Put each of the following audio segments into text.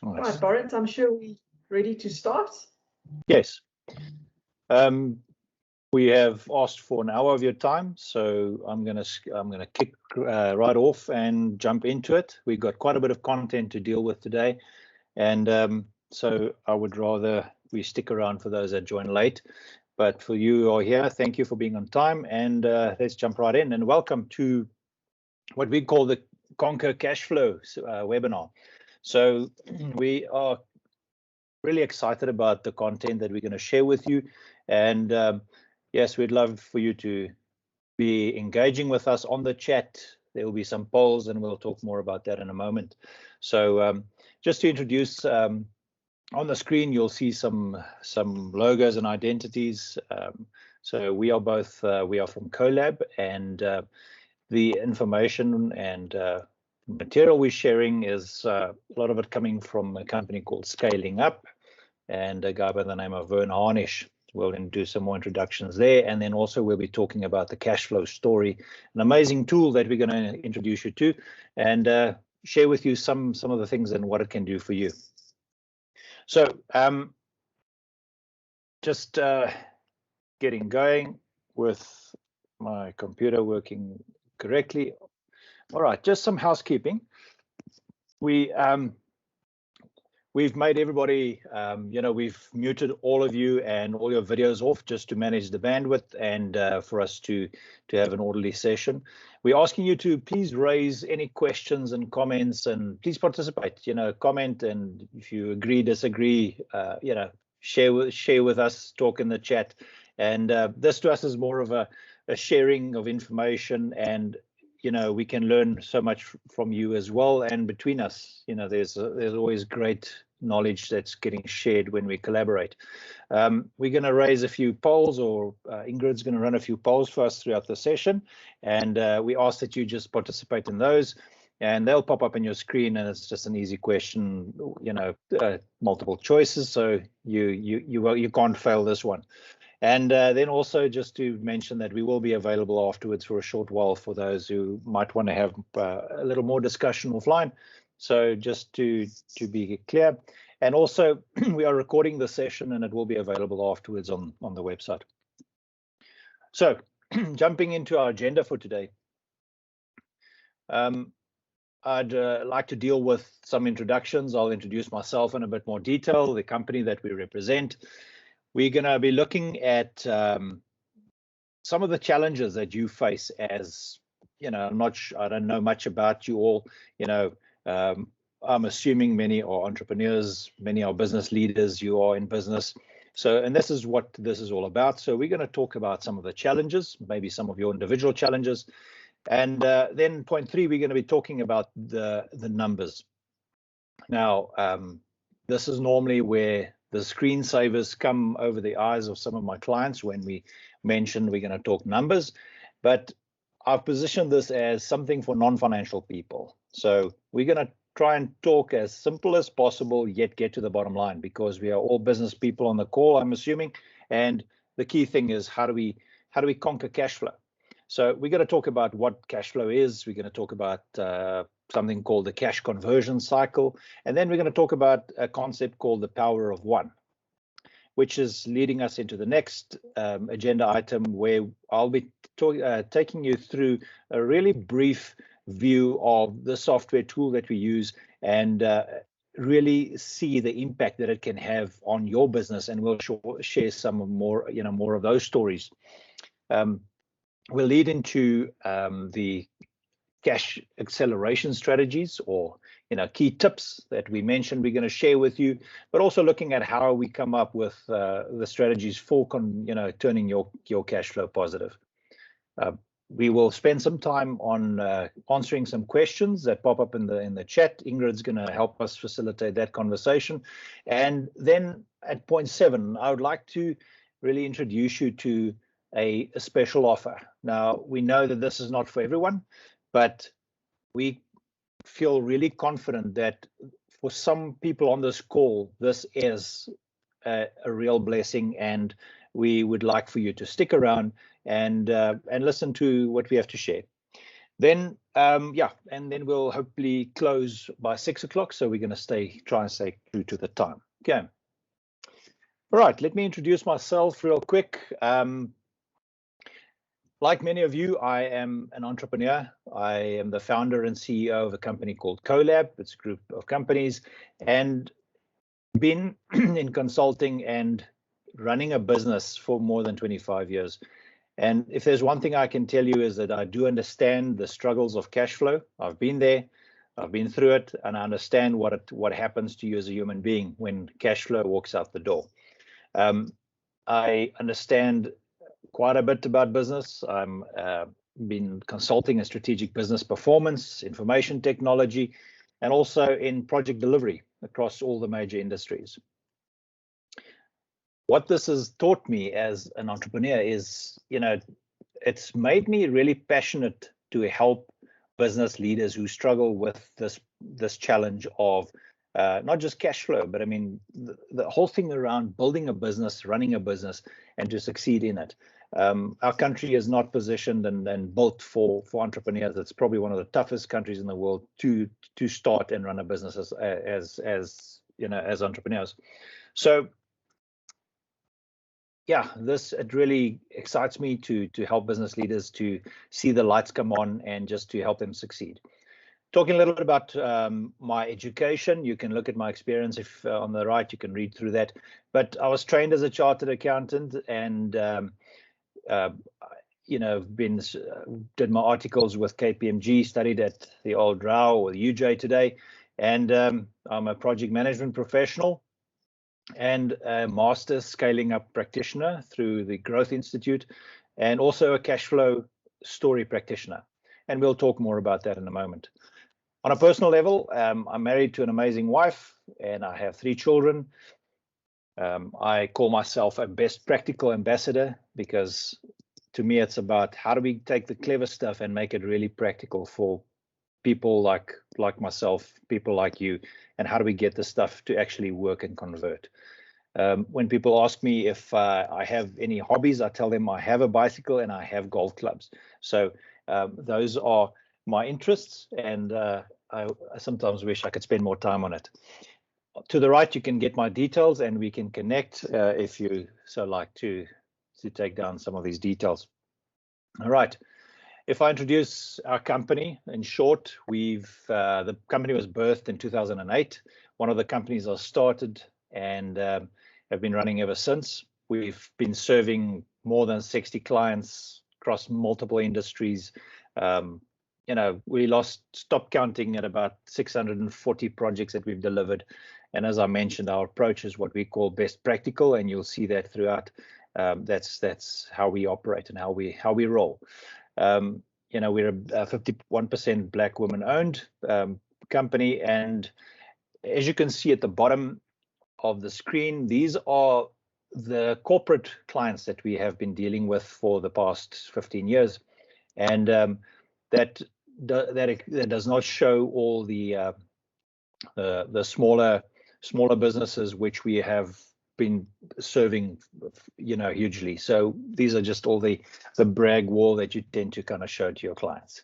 Right, Barend, I'm sure we're ready to start. Yes. We have asked for an hour of your time, so I'm gonna kick right off and jump into it. We've got quite a bit of content to deal with today, and so I would rather we stick around for those that join late. But for you who are here, thank you for being on time, and let's jump right in. And welcome to what we call the Conquer Cashflow webinar. So we are really excited about the content that we're going to share with you, and yes, we'd love for you to be engaging with us on the chat. There will be some polls, and we'll talk more about that in a moment. So just to introduce, on the screen you'll see some logos and identities. So we are both we are from CoLAB, and the information and material we're sharing is a lot of it coming from a company called Scaling Up, and a guy by the name of Vern Harnish. We'll do some more introductions there, and then also we'll be talking about the cash flow story, an amazing tool that we're going to introduce you to, and share with you some of the things and what it can do for you. So just getting going with my computer working correctly. All right, just some housekeeping. We've made everybody, we've muted all of you and all your videos off just to manage the bandwidth and for us to have an orderly session. We're asking you to please raise any questions and comments, and please participate. Comment, and if you agree, disagree, share with us, talk in the chat. And this to us is more of a sharing of information, and we can learn so much from you as well, and between us, there's always great knowledge that's getting shared when we collaborate. We're going to raise a few polls, or Ingrid's going to run a few polls for us throughout the session, and we ask that you just participate in those, and they'll pop up on your screen, and it's just an easy question, multiple choices, so you can't fail this one. And then also just to mention that we will be available afterwards for a short while for those who might want to have a little more discussion offline. So just to be clear, and also we are recording the session, and it will be available afterwards on the website. So jumping into our agenda for today, I'd like to deal with some introductions. I'll introduce myself in a bit more detail, the company that we represent. We're going to be looking at some of the challenges that you face as, I don't know much about you all. I'm assuming many are entrepreneurs, many are business leaders, you are in business. So, and this is what this is all about. So we're going to talk about some of the challenges, maybe some of your individual challenges. And then point 3, we're going to be talking about the numbers. Now, this is normally where the screensavers come over the eyes of some of my clients when we mention we're going to talk numbers, but I've positioned this as something for non-financial people. So we're going to try and talk as simple as possible, yet get to the bottom line, because we are all business people on the call, I'm assuming. And the key thing is how do we conquer cash flow? So we're going to talk about what cash flow is. We're going to talk about something called the cash conversion cycle. And then we're going to talk about a concept called the power of one, which is leading us into the next agenda item, where I'll be taking you through a really brief view of the software tool that we use, and really see the impact that it can have on your business. And we'll share some more, more of those stories. We'll lead into the cash acceleration strategies, or key tips that we mentioned we're going to share with you, but also looking at how we come up with the strategies for turning your cash flow positive. We will spend some time on answering some questions that pop up in the chat. Ingrid's going to help us facilitate that conversation. And then at point 7, I would like to really introduce you to a special offer. Now, we know that this is not for everyone, but we feel really confident that for some people on this call, this is a real blessing, and we would like for you to stick around and listen to what we have to share. Then, yeah, and then we'll hopefully close by 6 o'clock. So we're going to try and stay true to the time. Okay. All right, let me introduce myself real quick. Like many of you, I am an entrepreneur. I am the founder and CEO of a company called CoLAB. It's a group of companies, and been in consulting and running a business for more than 25 years. And if there's one thing I can tell you is that I do understand the struggles of cash flow. I've been there, I've been through it, and I understand what happens to you as a human being when cash flow walks out the door. I understand quite a bit about business. I'm been consulting in strategic business performance, information technology, and also in project delivery across all the major industries. What this has taught me as an entrepreneur is, it's made me really passionate to help business leaders who struggle with this challenge of not just cash flow, but I mean, the whole thing around building a business, running a business, and to succeed in it. Our country is not positioned and built for entrepreneurs. It's probably one of the toughest countries in the world to start and run a business as entrepreneurs. So yeah, it really excites me to help business leaders to see the lights come on and just to help them succeed. Talking a little bit about my education, you can look at my experience if on the right, you can read through that. But I was trained as a chartered accountant and did my articles with KPMG, studied at the old RAU or the UJ today, and I'm a project management professional and a master scaling up practitioner through the Growth Institute, and also a cash flow story practitioner. And we'll talk more about that in a moment. On a personal level, I'm married to an amazing wife and I have 3 children. I call myself a best practical ambassador because to me, it's about how do we take the clever stuff and make it really practical for people like myself, people like you, and how do we get the stuff to actually work and convert? When people ask me if I have any hobbies, I tell them I have a bicycle and I have golf clubs. So those are my interests, and I sometimes wish I could spend more time on it. To the right, you can get my details and we can connect if you so like to take down some of these details. All right. If I introduce our company in short, the company was birthed in 2008. One of the companies I started and have been running ever since. We've been serving more than 60 clients across multiple industries. We stopped counting at about 640 projects that we've delivered. And as I mentioned, our approach is what we call best practical, and you'll see that throughout. That's how we operate and how we roll. We're a 51% Black women-owned company, and as you can see at the bottom of the screen, these are the corporate clients that we have been dealing with for the past 15 years, and that does not show all the smaller businesses which we have been serving, hugely. So these are just all the brag wall that you tend to kind of show to your clients.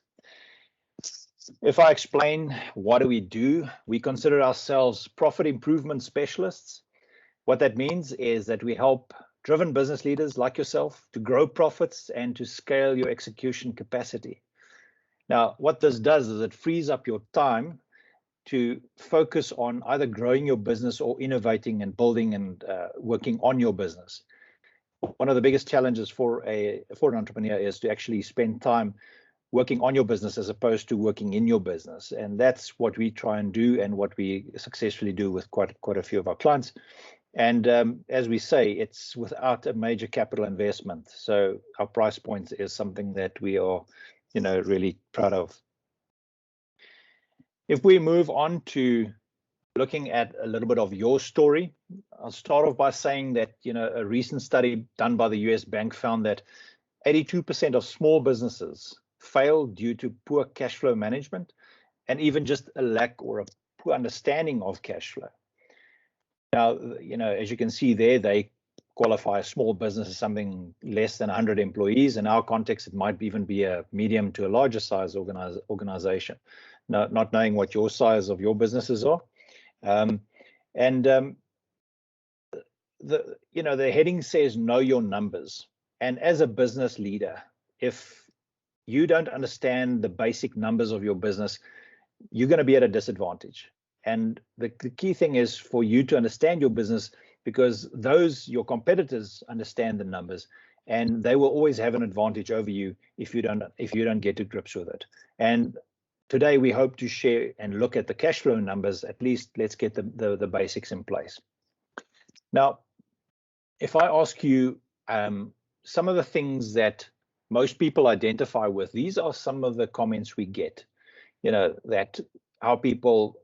If I explain what do, we consider ourselves profit improvement specialists. What that means is that we help driven business leaders like yourself to grow profits and to scale your execution capacity. Now, what this does is it frees up your time to focus on either growing your business or innovating and building and working on your business. One of the biggest challenges for an entrepreneur is to actually spend time working on your business as opposed to working in your business. And that's what we try and do and what we successfully do with quite a few of our clients. And as we say, it's without a major capital investment. So our price point is something that we are, really proud of. If we move on to looking at a little bit of your story, I'll start off by saying that, a recent study done by the US Bank found that 82% of small businesses fail due to poor cash flow management and even just a lack or a poor understanding of cash flow. Now, as you can see there, they qualify a small business as something less than 100 employees. In our context, it might even be a medium to a larger size organization, not knowing what your size of your businesses are. The heading says know your numbers. And as a business leader, if you don't understand the basic numbers of your business, you're going to be at a disadvantage. And the key thing is for you to understand your business, because your competitors understand the numbers, and they will always have an advantage over you if you don't get to grips with it. And today we hope to share and look at the cash flow numbers. At least let's get the basics in place. Now, if I ask you some of the things that most people identify with, these are some of the comments we get, that how people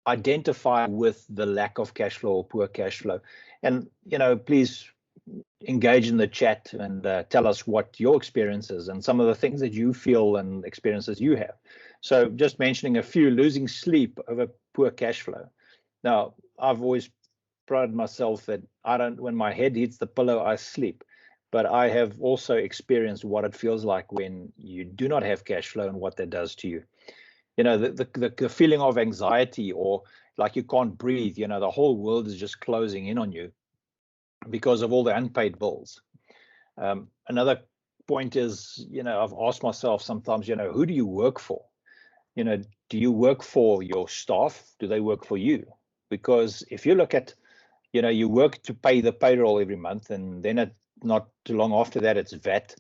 identify with the lack of cash flow or poor cash flow. And, please engage in the chat and tell us what your experience is and some of the things that you feel and experiences you have. So just mentioning a few: losing sleep over poor cash flow. Now, I've always prided myself that when my head hits the pillow, I sleep. But I have also experienced what it feels like when you do not have cash flow and what that does to you. The feeling of anxiety, or like you can't breathe, the whole world is just closing in on you because of all the unpaid bills. Another point is, I've asked myself sometimes, who do you work for? Do you work for your staff? Do they work for you? Because if you look at, you work to pay the payroll every month, and then not too long after that, it's VAT.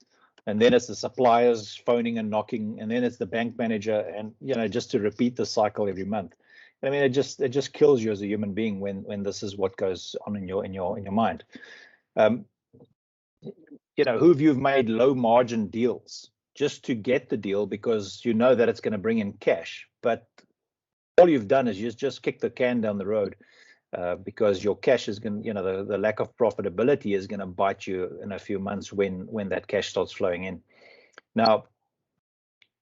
And then it's the suppliers phoning and knocking, and then it's the bank manager, and just to repeat the cycle every month. I mean, it just kills you as a human being when this is what goes on in your mind. Who of you've made low margin deals just to get the deal because you know that it's going to bring in cash, but all you've done is just kick the can down the road because your cash is going, the lack of profitability is going to bite you in a few months when that cash starts flowing in. Now,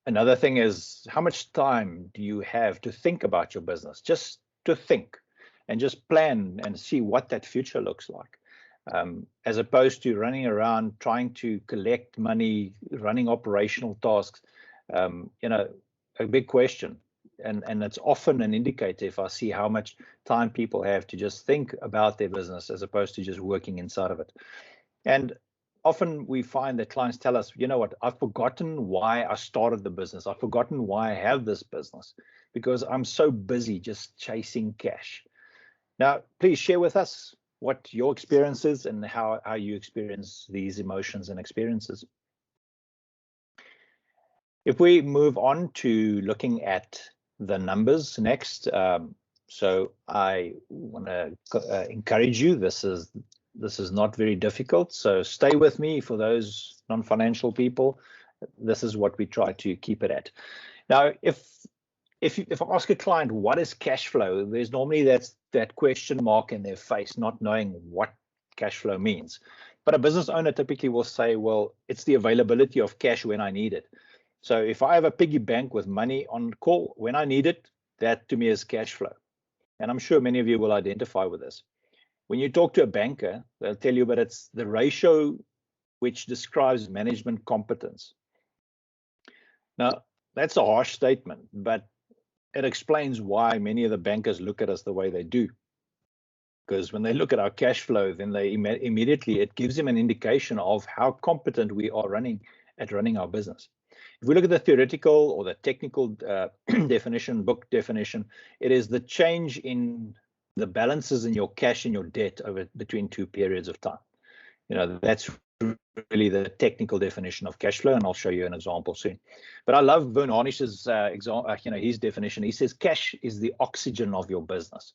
another thing is, how much time do you have to think about your business? Just to think and just plan and see what that future looks like, as opposed to running around trying to collect money, running operational tasks. A big question. And it's often an indicator if I see how much time people have to just think about their business as opposed to just working inside of it. And often we find that clients tell us, you know what, I've forgotten why I started the business. I've forgotten why I have this business because I'm so busy just chasing cash. Now, please share with us what your experience is and how you experience these emotions and experiences. If we move on to looking at the numbers next, so I want to encourage you. This is not very difficult, so stay with me. For those non-financial people, this is what we try to keep it at. Now, if I ask a client what is cash flow, there's normally that question mark in their face, not knowing what cash flow means. But a business owner typically will say, well, it's the availability of cash when I need it. So if I have a piggy bank with money on call when I need it, that to me is cash flow. And I'm sure many of you will identify with this. When you talk to a banker, they'll tell you, but it's the ratio which describes management competence. Now, that's a harsh statement, but it explains why many of the bankers look at us the way they do. Because when they look at our cash flow, then they immediately, it gives them an indication of how competent we are running our business. If we look at the theoretical or the technical definition, book definition, it is the change in the balances in your cash and your debt between two periods of time. That's really the technical definition of cash flow, and I'll show you an example soon. But I love Vern Harnish's example, his definition. He says cash is the oxygen of your business.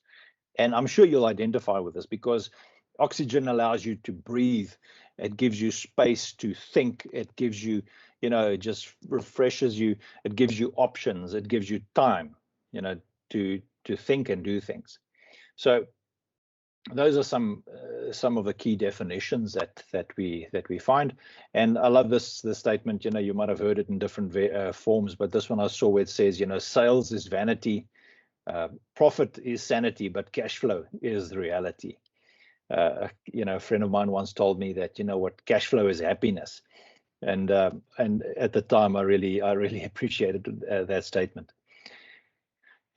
And I'm sure you'll identify with this because oxygen allows you to breathe. It gives you space to think. It gives you, it just refreshes you. It gives you options. It gives you time, to think and do things. So those are some of the key definitions that we find. And I love this statement. You might have heard it in different forms, but this one I saw where it says, sales is vanity, profit is sanity, but cash flow is the reality. A friend of mine once told me that, what cash flow is happiness. And at the time, I really appreciated that statement.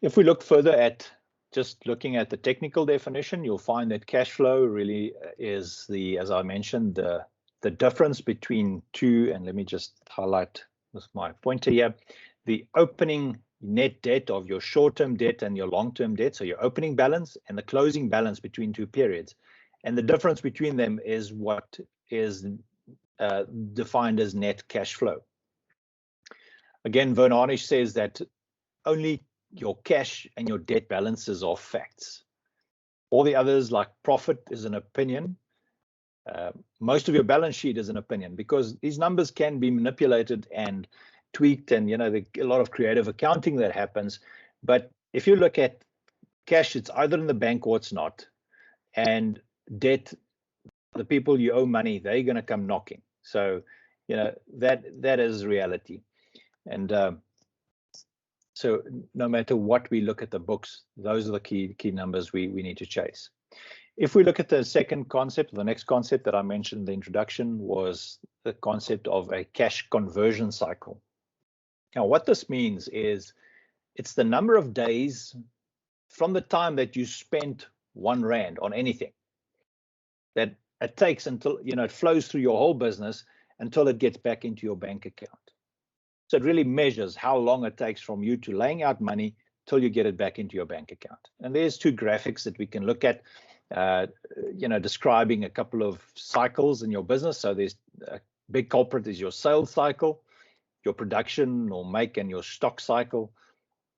If we look further at just looking at the technical definition, you'll find that cash flow really is as I mentioned, the difference between two, and let me just highlight with my pointer here, the opening net debt of your short-term debt and your long-term debt, so your opening balance and the closing balance between two periods. And the difference between them is what is defined as net cash flow. Again, Vern Harnish says that only your cash and your debt balances are facts. All the others, like profit, is an opinion. Most of your balance sheet is an opinion, because these numbers can be manipulated and tweaked, and a lot of creative accounting that happens. But if you look at cash, it's either in the bank or it's not. And debt, the people you owe money, they're going to come knocking. So that is reality. And so no matter what we look at the books, those are the key numbers we need to chase. If we look at the second concept, the next concept that I mentioned in the introduction was the concept of a cash conversion cycle. Now, what this means is it's the number of days from the time that you spent R1 on anything that it takes until it flows through your whole business until it gets back into your bank account. So it really measures how long it takes from you to laying out money till you get it back into your bank account. And there's two graphics that we can look at, describing a couple of cycles in your business. So there's a big culprit is your sales cycle, your production or make and your stock cycle,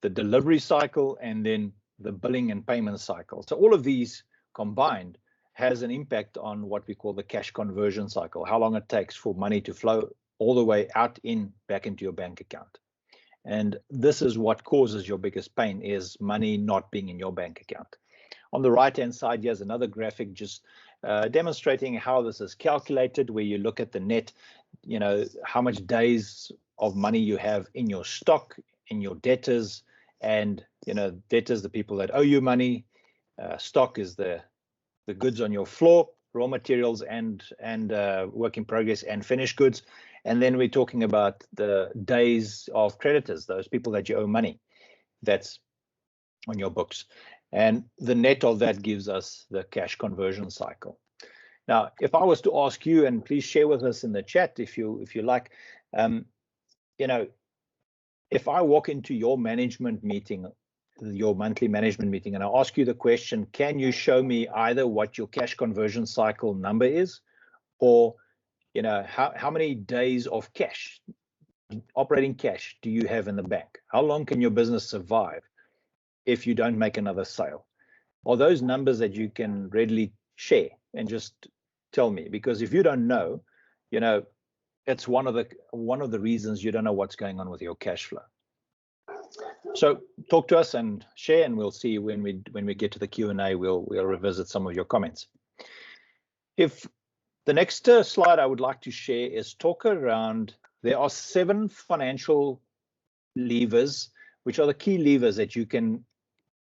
the delivery cycle, and then the billing and payment cycle. So all of these combined has an impact on what we call the cash conversion cycle, how long it takes for money to flow all the way out back into your bank account. And this is what causes your biggest pain, is money not being in your bank account. On the right-hand side, here's another graphic just demonstrating how this is calculated, where you look at the net, how much days of money you have in your stock, in your debtors, and debtors, the people that owe you money. Stock is the goods on your floor, raw materials and work in progress and finished goods. And then we're talking about the days of creditors, those people that you owe money, that's on your books. And the net of that gives us the cash conversion cycle. Now, if I was to ask you, and please share with us in the chat if you like, if I walk into your management meeting, your monthly management meeting, and I ask you the question, can you show me either what your cash conversion cycle number is, or how many days of cash, operating cash, do you have in the bank? How long can your business survive if you don't make another sale? Are those numbers that you can readily share and just tell me? Because if you don't know, it's one of the reasons you don't know what's going on with your cash flow. So talk to us and share, and we'll see when we get to the Q&A, we'll revisit some of your comments. If the next slide I would like to share is talk around, there are 7 financial levers, which are the key levers that you can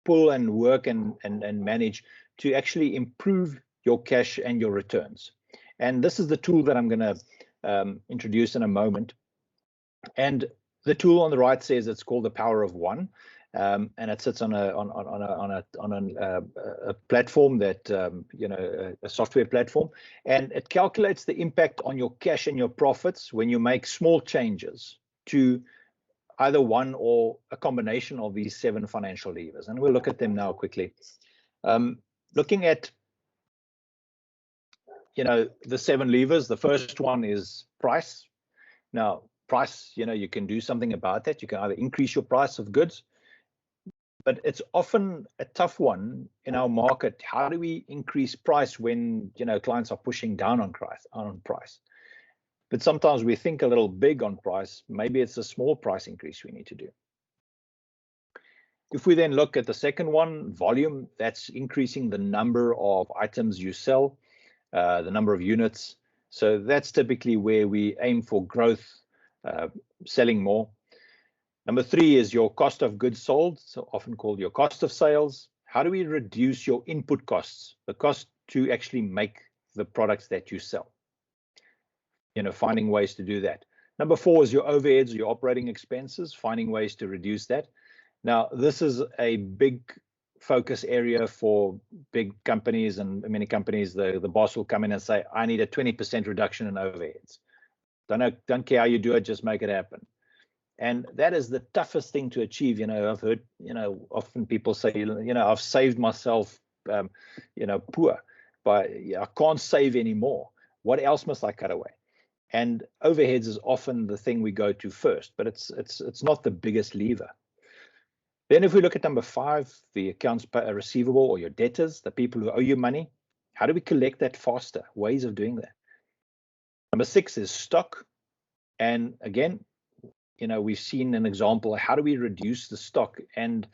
pull and work and manage to actually improve your cash and your returns. And this is the tool that I'm going to introduce in a moment. And the tool on the right says it's called the Power of One, and it sits on a platform that a software platform, and it calculates the impact on your cash and your profits when you make small changes to either one or a combination of these 7 financial levers. And we'll look at them now quickly. Looking at the 7 levers, the first one is price. Now, price, you can do something about that. You can either increase your price of goods, but it's often a tough one in our market. How do we increase price when clients are pushing down on price? But sometimes we think a little big on price. Maybe it's a small price increase we need to do. If we then look at the second one, volume, that's increasing the number of items you sell, the number of units. So that's typically where we aim for growth, selling more. Number 3 is your cost of goods sold, so often called your cost of sales. How do we reduce your input costs, the cost to actually make the products that you sell. Finding ways to do that. Number 4 is your overheads, your operating expenses, finding ways to reduce that. Now, this is a big focus area for big companies, and many companies, the boss will come in and say, I need a 20% reduction in overheads. Don't care how you do it, just make it happen. And that is the toughest thing to achieve. I've heard, often people say, I've saved myself, poor, but I can't save anymore. What else must I cut away? And overheads is often the thing we go to first, but it's not the biggest lever. Then if we look at number 5, the accounts receivable, or your debtors, the people who owe you money, how do we collect that faster? Ways of doing that. Number 6 is stock. And again, we've seen an example. How do we reduce the stock? And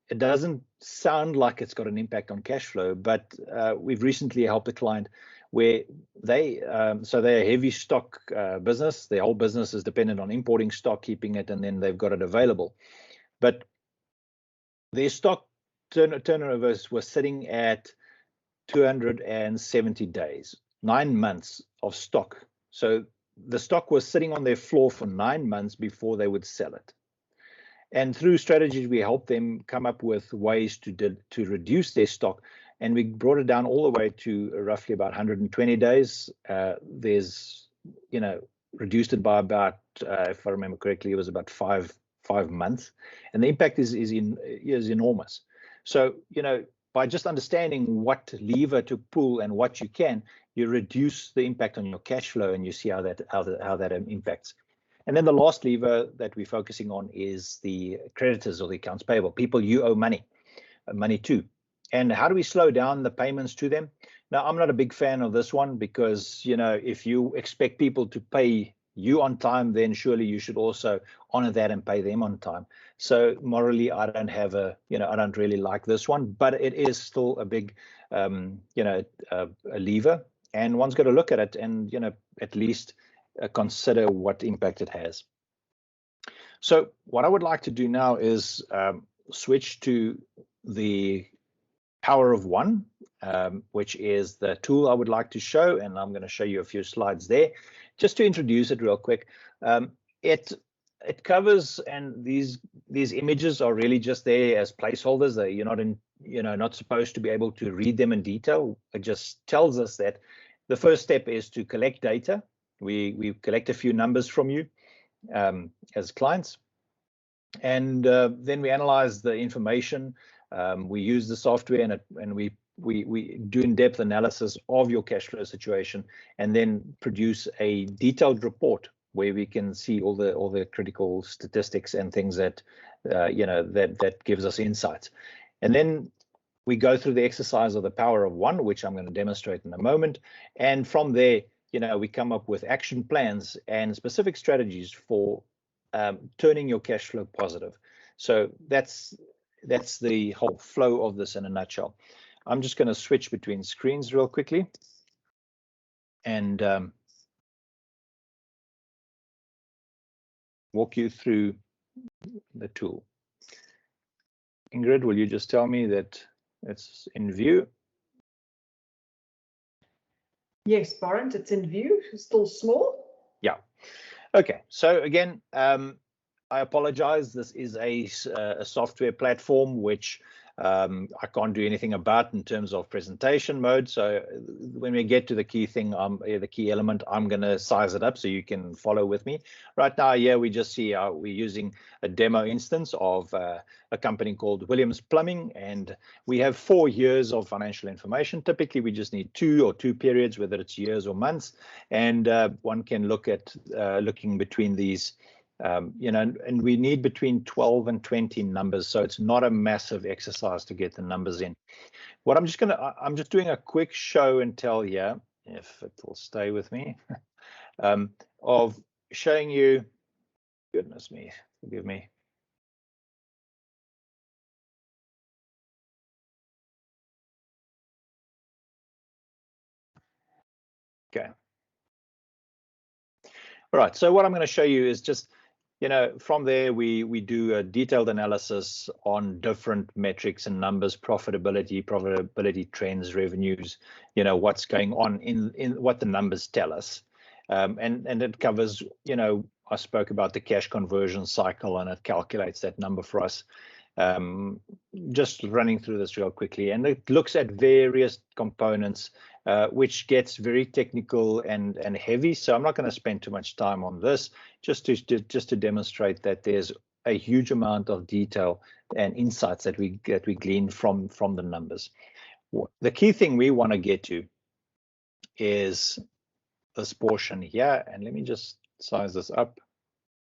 it doesn't sound like it's got an impact on cash flow, but we've recently helped a client where they're a heavy stock business. Their whole business is dependent on importing stock, keeping it, and then they've got it available. But their stock turnovers were sitting at 270 days, 9 months of stock. So the stock was sitting on their floor for 9 months before they would sell it. And through strategies, we helped them come up with ways to reduce their stock. And we brought it down all the way to roughly about 120 days. There's, reduced it by about, if I remember correctly, it was about five months. And the impact is enormous. So, by just understanding what lever to pull and what you can, you reduce the impact on your cash flow, and you see how that impacts. And then the last lever that we're focusing on is the creditors, or the accounts payable, people you owe money to. And how do we slow down the payments to them? Now, I'm not a big fan of this one because, if you expect people to pay you on time, then surely you should also honor that and pay them on time. So morally, I don't really like this one, but it is still a big, a lever, and one's got to look at it and, at least consider what impact it has. So what I would like to do now is switch to the Power of One, which is the tool I would like to show, and I'm going to show you a few slides there. Just to introduce it real quick, it covers, and these images are really just there as placeholders. You're not supposed to be able to read them in detail. It just tells us that the first step is to collect data. We collect a few numbers from you as clients, and then we analyze the information. We use the software, and we do in-depth analysis of your cash flow situation, and then produce a detailed report where we can see all the critical statistics and things that that gives us insights. And then we go through the exercise of the Power of One, which I'm going to demonstrate in a moment. And from there, we come up with action plans and specific strategies for turning your cash flow positive. So that's the whole flow of this in a nutshell. I'm just going to switch between screens real quickly and walk you through the tool. Ingrid, will you just tell me that it's in view? Yes, Barend, it's in view. It's still small. Yeah. Okay. So again, I apologize. This is a software platform which I can't do anything about in terms of presentation mode. So when we get to the key thing, the key element, I'm going to size it up so you can follow with me. Right now, we just see we're using a demo instance of a company called Williams Plumbing, and we have 4 years of financial information. Typically, we just need 2 periods, whether it's years or months, and one can look at looking between these. And we need between 12 and 20 numbers, so it's not a massive exercise to get the numbers in. What I'm just doing a quick show and tell here, if it will stay with me, of showing you. Goodness me, forgive me. Okay. All right. So what I'm going to show you is just from there, we do a detailed analysis on different metrics and numbers, profitability trends, revenues, what's going on in what the numbers tell us. And it covers, I spoke about the cash conversion cycle, and it calculates that number for us. Just running through this real quickly, and it looks at various components, which gets very technical and heavy. So I'm not going to spend too much time on this, just to demonstrate that there's a huge amount of detail and insights that we glean from the numbers. The key thing we want to get to is this portion here, and let me just size this up.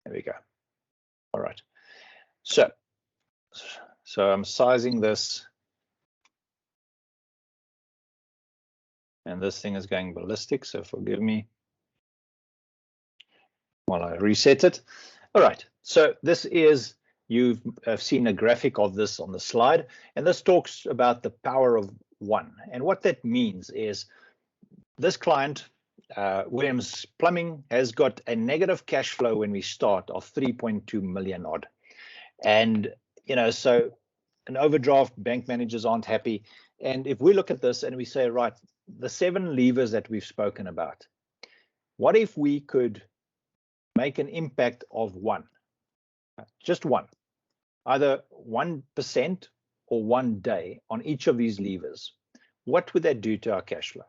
There we go. All right. So I'm sizing this, and this thing is going ballistic, so forgive me while I reset it. All right, so this is, you've seen a graphic of this on the slide, and this talks about the power of one. And what that means is this client, Williams Plumbing, has got a negative cash flow when we start of 3.2 million odd. And, so an overdraft, bank managers aren't happy. And if we look at this and we say, right, the 7 levers that we've spoken about, what if we could make an impact of one, just one, either 1% or 1 day on each of these levers? What would that do to our cash flow?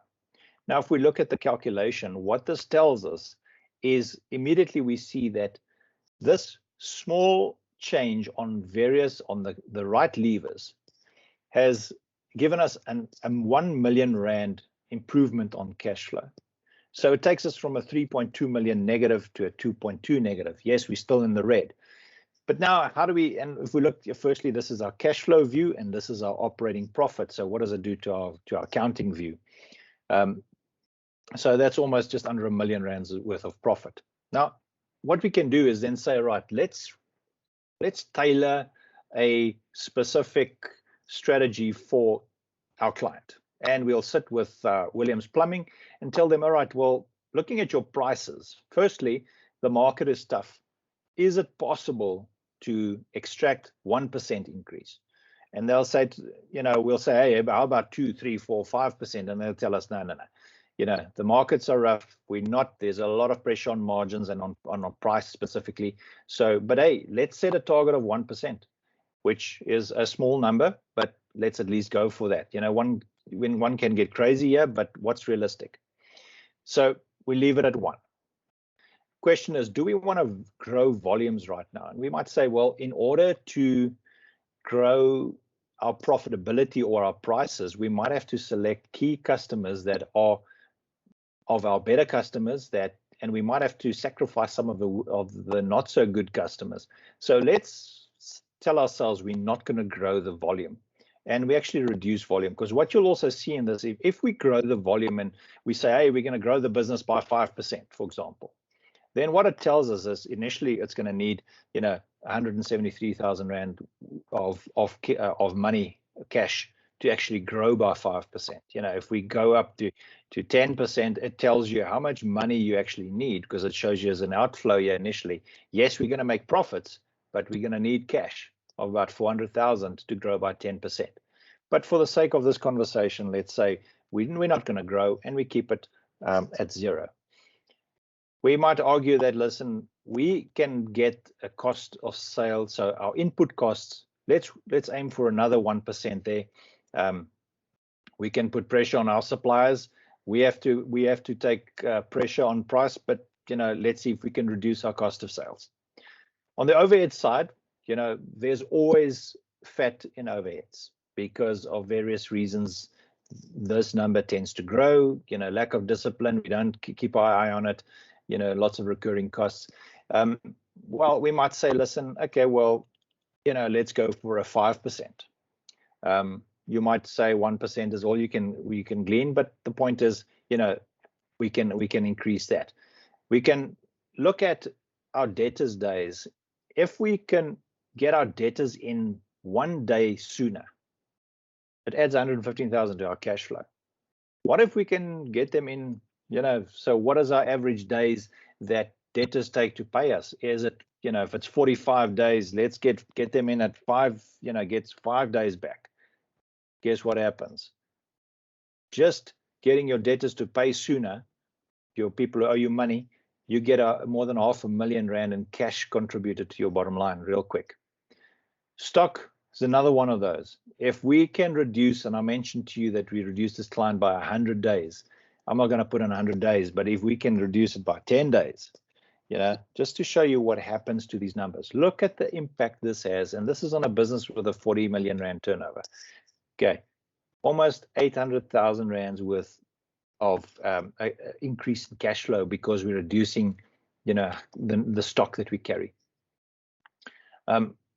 Now, if we look at the calculation, what this tells us is immediately we see that this small change on the right levers has given us a 1 million rand improvement on cash flow. So it takes us from a 3.2 million negative to a 2.2 negative. Yes, we're still in the red. But now how do we, and if we look, firstly, this is our cash flow view, and this is our operating profit. So what does it do to our accounting view? So that's almost just under 1 million rands worth of profit. Now, what we can do is then say, right, let's tailor a specific strategy for our client. And we'll sit with Williams Plumbing and tell them, all right, well, looking at your prices, firstly, the market is tough. Is it possible to extract 1% increase? And they'll say, we'll say, hey, how about 2, 3, 4, 5%? And they'll tell us, no. The markets are rough. There's a lot of pressure on margins and on price specifically. So, but hey, let's set a target of 1%, which is a small number, but let's at least go for that. When one can get crazy here, but what's realistic? So we leave it at 1. Question is, do we want to grow volumes right now? And we might say, well, in order to grow our profitability or our prices, we might have to select key customers that are of our better customers, and we might have to sacrifice some of the not so good customers. So let's tell ourselves we're not going to grow the volume, and we actually reduce volume, because what you'll also see in this, if we grow the volume and we say, hey, we're going to grow the business by 5%, for example, then what it tells us is initially it's going to need 173,000 rand of money, cash, to actually grow by 5%. If we go up to 10%, it tells you how much money you actually need, because it shows you as an outflow here initially. Yes, we're going to make profits, but we're going to need cash of about 400,000 to grow by 10%. But for the sake of this conversation, let's say we're not going to grow, and we keep it at 0. We might argue that, listen, we can get a cost of sale, so our input costs, let's aim for another 1% there. We can put pressure on our suppliers. We have to take pressure on price, but let's see if we can reduce our cost of sales. On the overhead side, there's always fat in overheads because of various reasons. This number tends to grow. Lack of discipline. We don't keep our eye on it. Lots of recurring costs. Well, we might say, listen, okay, well, let's go for a 5%. You might say 1% is all we can glean, but the point is, we can increase that. We can look at our debtors days. If we can get our debtors in 1 day sooner, it adds 115,000 to our cash flow. What if we can get them in, so what is our average days that debtors take to pay us? Is it if it's 45 days, let's get them in at 5, gets 5 days back. Guess what happens? Just getting your debtors to pay sooner, your people who owe you money, you get more than R500,000 in cash contributed to your bottom line real quick. Stock is another one of those. If we can reduce, and I mentioned to you that we reduced this client by 100 days, I'm not going to put in 100 days, but if we can reduce it by 10 days, just to show you what happens to these numbers. Look at the impact this has, and this is on a business with a 40 million rand turnover. Okay, almost 800,000 rands worth of increase in cash flow because we're reducing, the stock that we carry.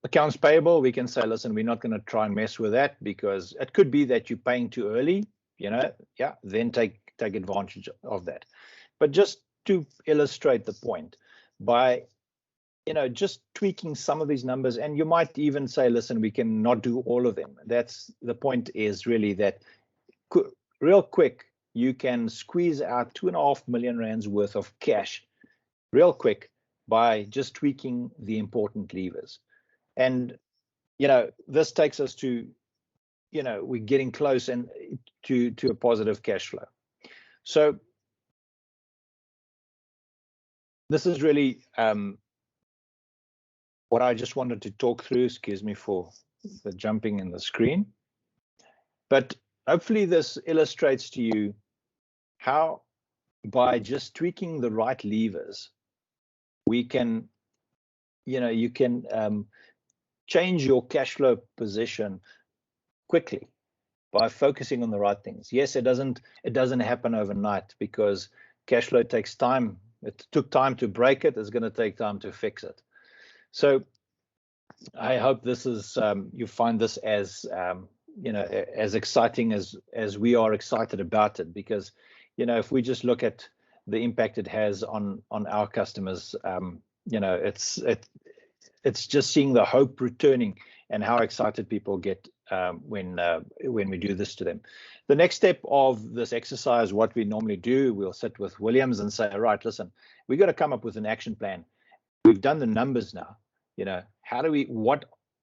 Accounts payable, we can say, listen, we're not going to try and mess with that because it could be that you're paying too early, then take advantage of that. But just to illustrate the point, by just tweaking some of these numbers, and you might even say, listen, we can not do all of them. That's the point, is really that real quick, you can squeeze out 2.5 million rands worth of cash real quick by just tweaking the important levers. And, this takes us to, we're getting close and to a positive cash flow. So this is really what I just wanted to talk through. Excuse me for the jumping in the screen. But hopefully this illustrates to you how, by just tweaking the right levers, we can, you can change your cash flow position quickly by focusing on the right things. Yes, it doesn't happen overnight because cash flow takes time. It took time to break it. It's going to take time to fix it. So I hope this is you find this as as exciting as we are excited about it, because if we just look at the impact it has on our customers, it's just seeing the hope returning and how excited people get when we do this to them. The next step of this exercise, what we normally do, we'll sit with Williams and say, all right, listen, we got to come up with an action plan. We've done the numbers now. How do we,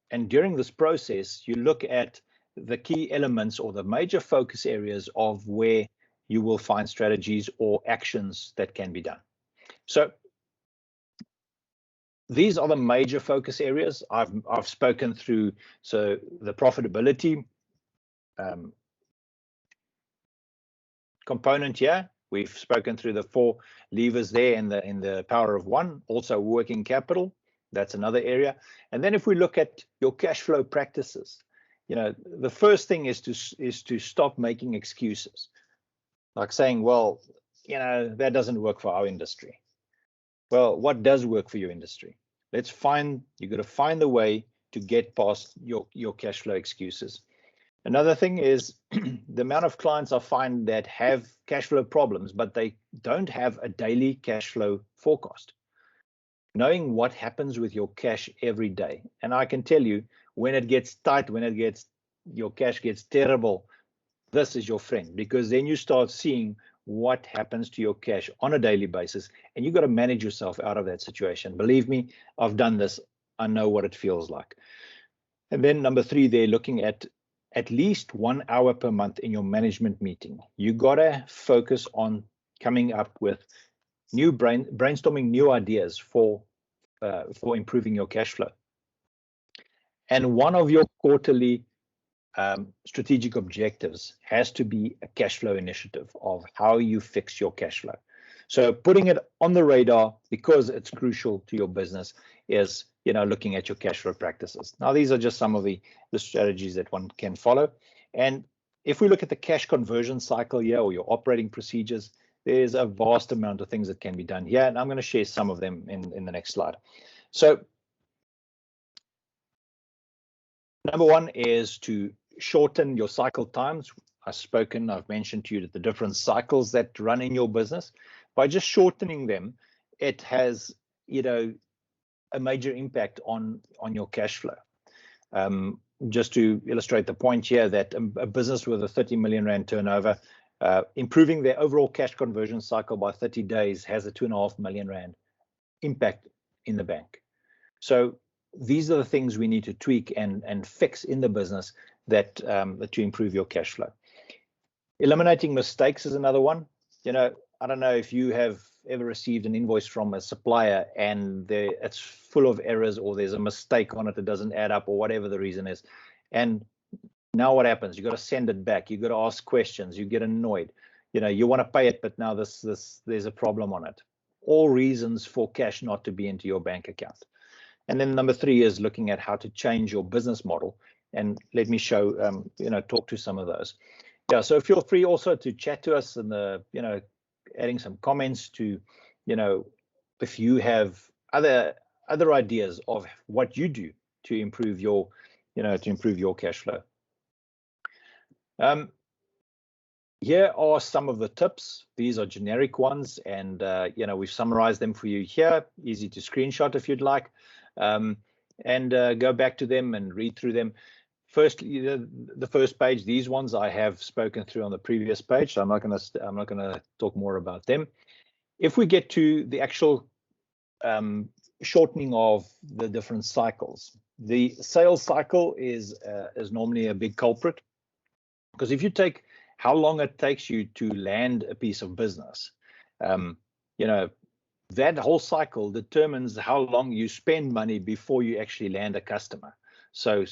and during this process, you look at the key elements or the major focus areas of where you will find strategies or actions that can be done. So these are the major focus areas I've spoken through. So the profitability component here, we've spoken through the 4 levers there in the power of one. Also working capital, that's another area. And then if we look at your cash flow practices, the first thing is to stop making excuses, like saying, well, that doesn't work for our industry. Well, what does work for your industry? You got to find a way to get past your cash flow excuses. Another thing is the amount of clients I find that have cash flow problems, but they don't have a daily cash flow forecast. Knowing what happens with your cash every day. And I can tell you, when it gets tight, your cash gets terrible, this is your friend, because then you start seeing what happens to your cash on a daily basis, and you got to manage yourself out of that situation. Believe me, I've done this. I know what it feels like. And then number 3, they're looking at least 1 hour per month in your management meeting. You got to focus on coming up with brainstorming new ideas for improving your cash flow. And one of your quarterly strategic objectives has to be a cash flow initiative of how you fix your cash flow. So putting it on the radar, because it's crucial to your business, is looking at your cash flow practices. Now, these are just some of the strategies that one can follow. And if we look at the cash conversion cycle here, or your operating procedures, there's a vast amount of things that can be done here, and I'm going to share some of them in the next slide. So number 1 is to shorten your cycle times. I've mentioned to you that the different cycles that run in your business, by just shortening them, it has a major impact on your cash flow. Just to illustrate the point here, that a business with a 30 million rand turnover, improving their overall cash conversion cycle by 30 days has a 2.5 million rand impact in the bank. So these are the things we need to tweak and fix in the business that to improve your cash flow. Eliminating mistakes is another one. I don't know if you have ever received an invoice from a supplier and it's full of errors, or there's a mistake on it that doesn't add up, or whatever the reason is. And now what happens? You got to send it back. You got to ask questions. You get annoyed. You want to pay it, but now there's a problem on it. All reasons for cash not to be into your bank account. And then number 3 is looking at how to change your business model. And let me show, talk to some of those. Yeah, so feel free also to chat to us and adding some comments to, if you have other ideas of what you do to improve your, cash flow. Here are some of the tips. These are generic ones, and we've summarized them for you here. Easy to screenshot if you'd like, and go back to them and read through them. First, the first page, these ones I have spoken through on the previous page, so I'm not going to talk more about them. If we get to the actual shortening of the different cycles, the sales cycle is normally a big culprit, because if you take how long it takes you to land a piece of business, that whole cycle determines how long you spend money before you actually land a customer. So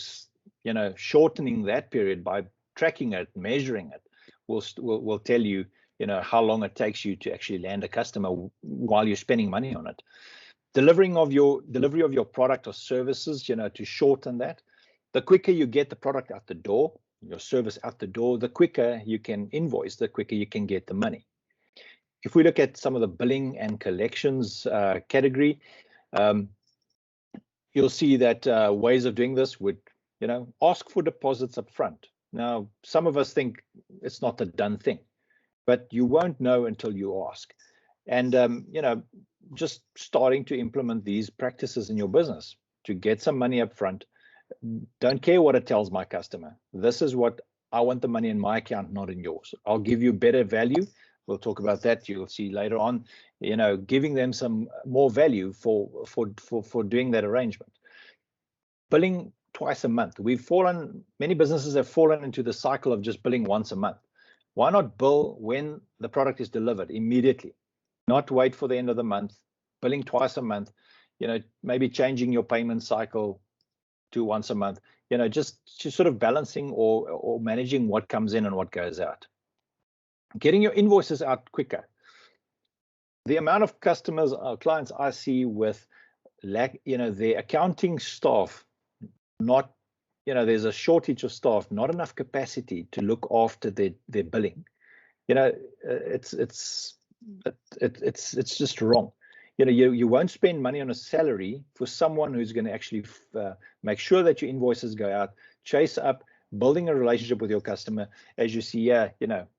shortening that period by tracking it, measuring it, will tell you, how long it takes you to actually land a customer while you're spending money on it. Delivery of your product or services, to shorten that. The quicker you get the product out the door, your service out the door, the quicker you can invoice, the quicker you can get the money. If we look at some of the billing and collections category, you'll see that ways of doing this would, ask for deposits up front. Now, some of us think it's not a done thing, but you won't know until you ask. And, just starting to implement these practices in your business to get some money up front. Don't care what it tells my customer. This is what I want, the money in my account, not in yours. I'll give you better value. We'll talk about that. You'll see later on, giving them some more value for doing that arrangement. Billing twice a month. Many businesses have fallen into the cycle of just billing once a month. Why not bill when the product is delivered immediately? Not wait for the end of the month. Billing twice a month, maybe changing your payment cycle to once a month, just sort of balancing or managing what comes in and what goes out. Getting your invoices out quicker. The amount of customers or clients I see with their accounting staff, there's a shortage of staff, not enough capacity to look after their billing. It's just wrong. You won't spend money on a salary for someone who's going to actually make sure that your invoices go out, chase up, building a relationship with your customer, as you see here,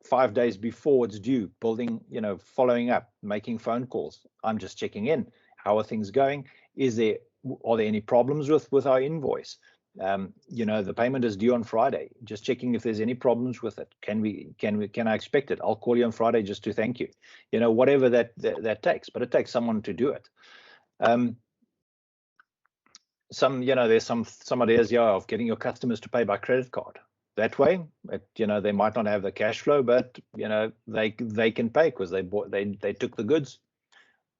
5 days before it's due, building, following up, making phone calls. I'm just checking in. How are things going? Are there any problems with our invoice? The payment is due on Friday. Just checking if there's any problems with it. Can I expect it? I'll call you on Friday just to thank you. Whatever that takes, but it takes someone to do it. There's some ideas of getting your customers to pay by credit card. That way, they might not have the cash flow, but they can pay because they took the goods.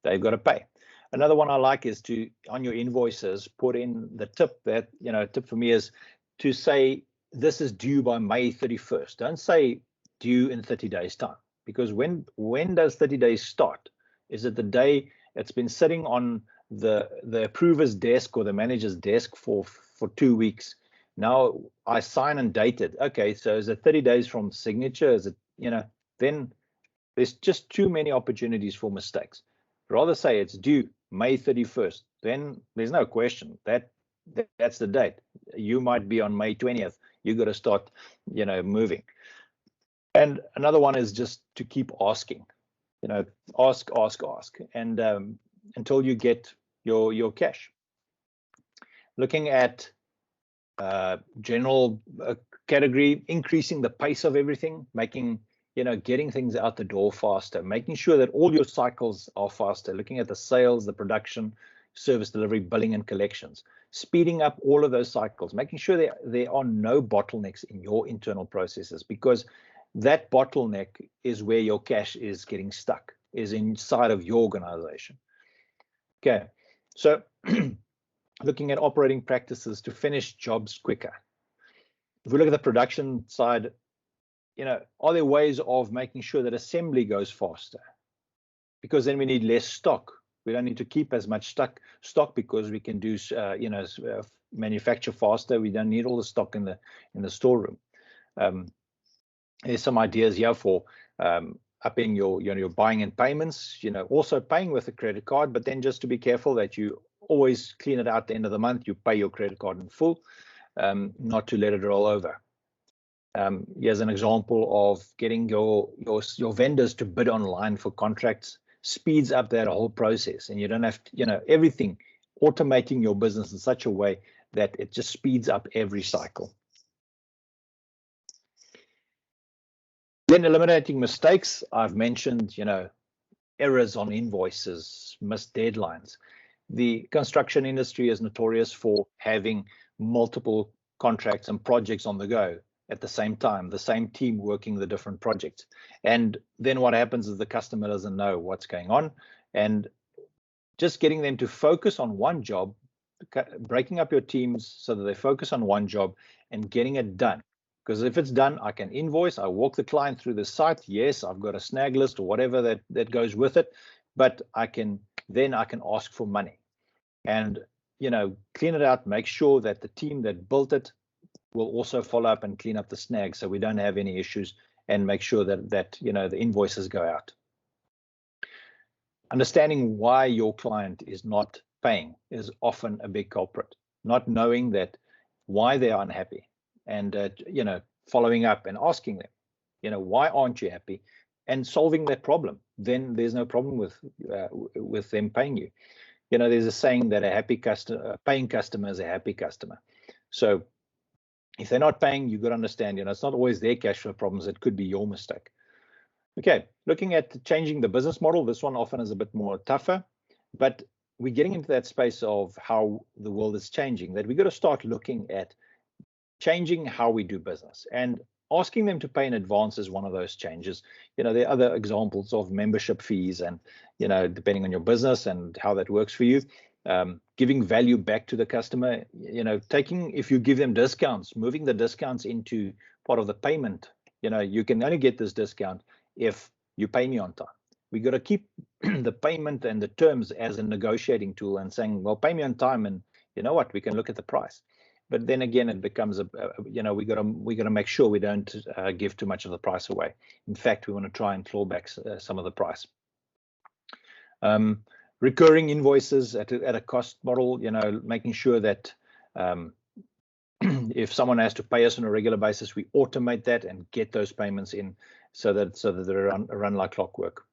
They've got to pay. Another one I like is to, on your invoices, put in the tip that, tip for me is to say, this is due by May 31st. Don't say due in 30 days time, because when does 30 days start? Is it the day it's been sitting on the approver's desk or the manager's desk for 2 weeks? Now I sign and date it. Okay, so is it 30 days from signature? Is it, then there's just too many opportunities for mistakes. Rather say it's due May 31st, then there's no question that's the date. You might be on May 20th. You got to start, moving. And another one is just to keep asking, ask, and until you get your cash. Looking at general category, increasing the pace of everything, making getting things out the door faster, making sure that all your cycles are faster, looking at the sales, the production, service delivery, billing, and collections. Speeding up all of those cycles, making sure there are no bottlenecks in your internal processes, because that bottleneck is where your cash is getting stuck, is inside of your organization. Okay, so looking at operating practices to finish jobs quicker. If we look at the production side, are there ways of making sure that assembly goes faster? Because then we need less stock. We don't need to keep as much stock because we can do, manufacture faster. We don't need all the stock in the storeroom. There's some ideas here for upping your buying and payments. Also paying with a credit card, but then just to be careful that you always clean it out at the end of the month. You pay your credit card in full, not to let it roll over. Here's an example of getting your vendors to bid online for contracts. Speeds up that whole process, and you don't have to, everything, automating your business in such a way that it just speeds up every cycle. Then eliminating mistakes. I've mentioned, errors on invoices, missed deadlines. The construction industry is notorious for having multiple contracts and projects on the go at the same time, the same team working the different projects. And then what happens is the customer doesn't know what's going on, and just getting them to focus on one job, breaking up your teams so that they focus on one job and getting it done. Because if it's done, I can invoice, I walk the client through the site. Yes, I've got a snag list or whatever that goes with it, but I can ask for money and, clean it out, make sure that the team that built it will also follow up and clean up the snags so we don't have any issues, and make sure that the invoices go out. Understanding why your client is not paying is often a big culprit. Not knowing that why they are unhappy, and following up and asking them, why aren't you happy, and solving that problem. Then there's no problem with them paying you. There's a saying that a paying customer is a happy customer. So if they're not paying, you've got to understand, it's not always their cash flow problems. It could be your mistake. Okay, looking at changing the business model. This one often is a bit more tougher, but we're getting into that space of how the world is changing, that we've got to start looking at changing how we do business, and asking them to pay in advance is one of those changes. There are other examples of membership fees, and, depending on your business and how that works for you. Giving value back to the customer, if you give them discounts, moving the discounts into part of the payment. You can only get this discount if you pay me on time. We got to keep the payment and the terms as a negotiating tool, and saying, well, pay me on time, and you know what, we can look at the price. But then again, it becomes we got to make sure we don't give too much of the price away. In fact, we want to try and claw back some of the price. Recurring invoices at a cost model, making sure that if someone has to pay us on a regular basis, we automate that and get those payments in so that they run like clockwork.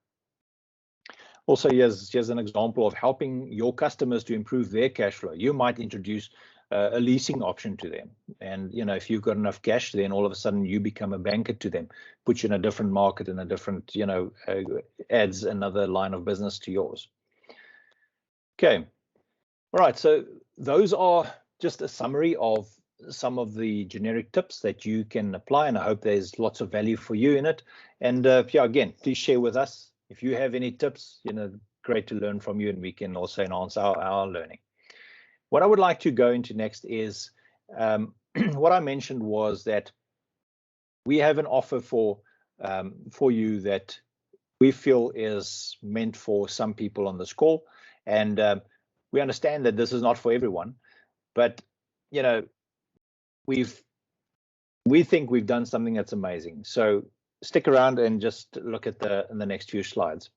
Also, here's an example of helping your customers to improve their cash flow. You might introduce a leasing option to them, and if you've got enough cash, then all of a sudden you become a banker to them, put you in a different market, in a different, adds another line of business to yours. Okay, all right, so those are just a summary of some of the generic tips that you can apply, and I hope there's lots of value for you in it. And again, please share with us if you have any tips. Great to learn from you, and we can also enhance our learning. What I would like to go into next is what I mentioned was that we have an offer for you that we feel is meant for some people on this call. And we understand that this is not for everyone, but we think we've done something that's amazing. So stick around and just look at the next few slides.